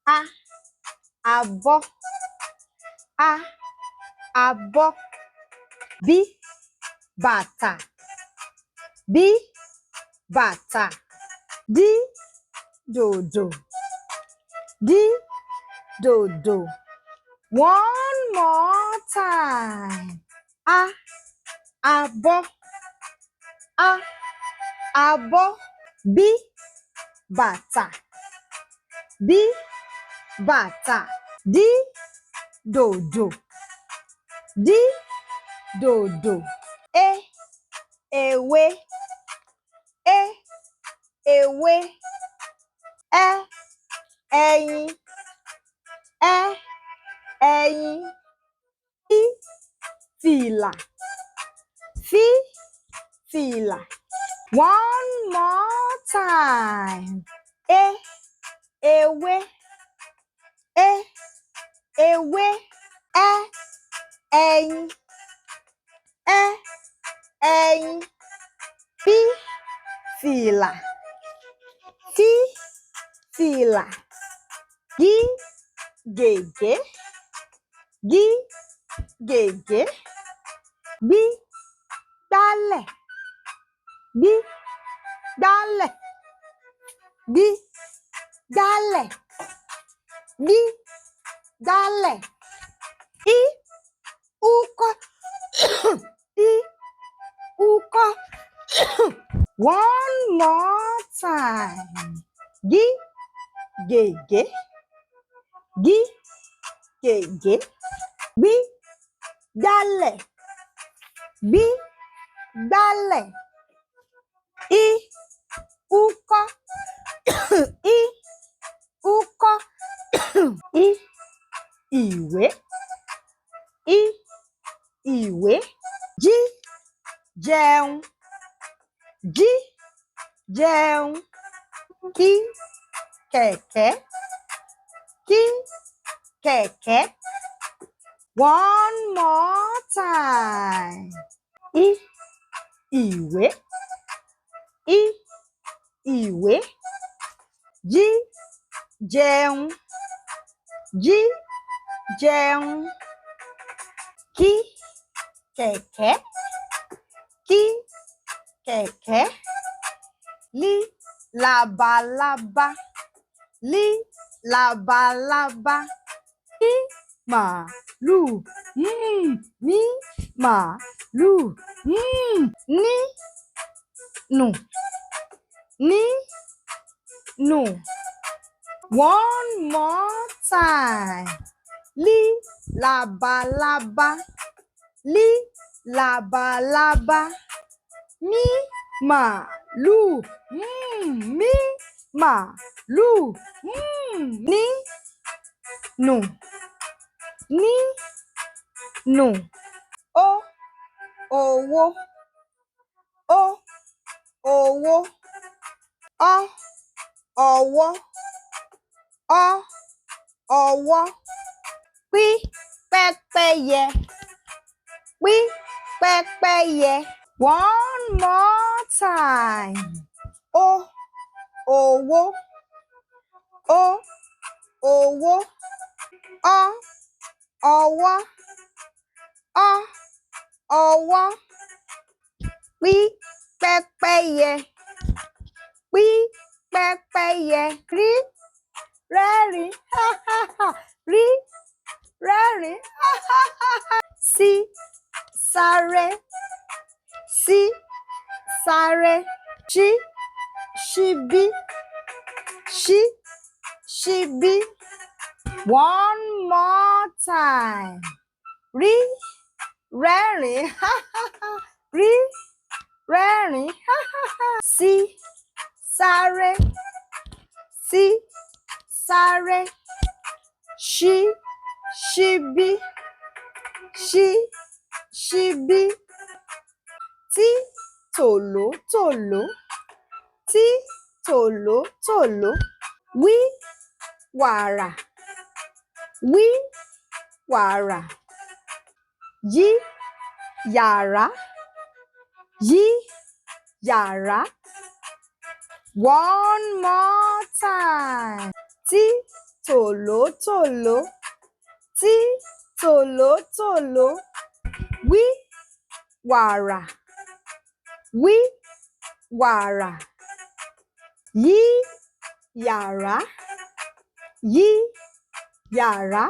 A, abọ́. A, abọ́. B, bàtà. B, bàtà. D, dòdò. D, dòdò. One more time. A, abọ́. A, abọ́. B, bàtà. B, bàtà. D, dòdò. D, dòdò. E, ewé. E, ewé. Ẹ, ẹyin. Ẹ, ẹyin. Fí, fìlà. Fí, fìlà. One more time. E, ewé. E, ewé. Ẹ, ẹyin. Ẹ, ẹyin. Fí, fìlà. Fí, fìlà. Gí, gègé. Gí, gègé. Gbí, gbálẹ̀. Gbí, gbálẹ̀. Gbí, gbálẹ̀. Gbí, gbálẹ̀. I, úkọ́. I, úkọ́. One more time. Gí, gègé. Gí, gègé. Gbí, gbálẹ̀. Gbí, gbálẹ̀. I, úkọ́. I, úkọ́. I, ìwé. I, ìwé. Jí, jẹun. Jí, jẹun. Kí, kẹ̀kẹ́. Kí, kẹ̀kẹ́. One more time. I, ìwé. I, ìwé. Jí, jẹun. Jí, jẹun. Kí, kẹ̀kẹ́. Kí, kẹ̀kẹ́. Lí, labalábá. Lí, labalábá. Mí, màlúù. Mí, màlúù. Ní, nù. Ní, nù. One more time. Lí, labalábá. Lí, labalábá. Mí, màlúù. Mí, màlúù. Ní, nù. Ní, nù. Ó, owó. Ó, owó. Ọ́, ọwọ́. Ọ́, ọwọ́. Pí, pẹ́pẹ́yẹ. Pí, pẹ́pẹ́yẹ. One more time. Ó, owó. Ó, owó. Ọ́, ọwọ́. Ọ́, ọwọ́. Pí, pẹ́pẹ́yẹ. Pí, pẹ́pẹ́yẹ. Rí, rẹ́rìn. Rí, rẹ́rìn. Sí, sáré. Sí, sáré. Ṣí, ṣíbí. Ṣí, ṣíbí. One more time. Rí, rẹ́rìn. Rí, rẹ́rìn. Sí, sáré. Sí, sáré. Ṣí, ṣíbí. Ṣí, ṣíbí. Tí, tòlótòló. Tí, tòlótòló. Wí, wàrà. Wí, wàrà. Yí, yàrá. Yí, yàrá. One more time. Tí, tòlótòló, tí tòlótòló, wí wàrà, wí wàrà, yí yàrá, yí yàrá.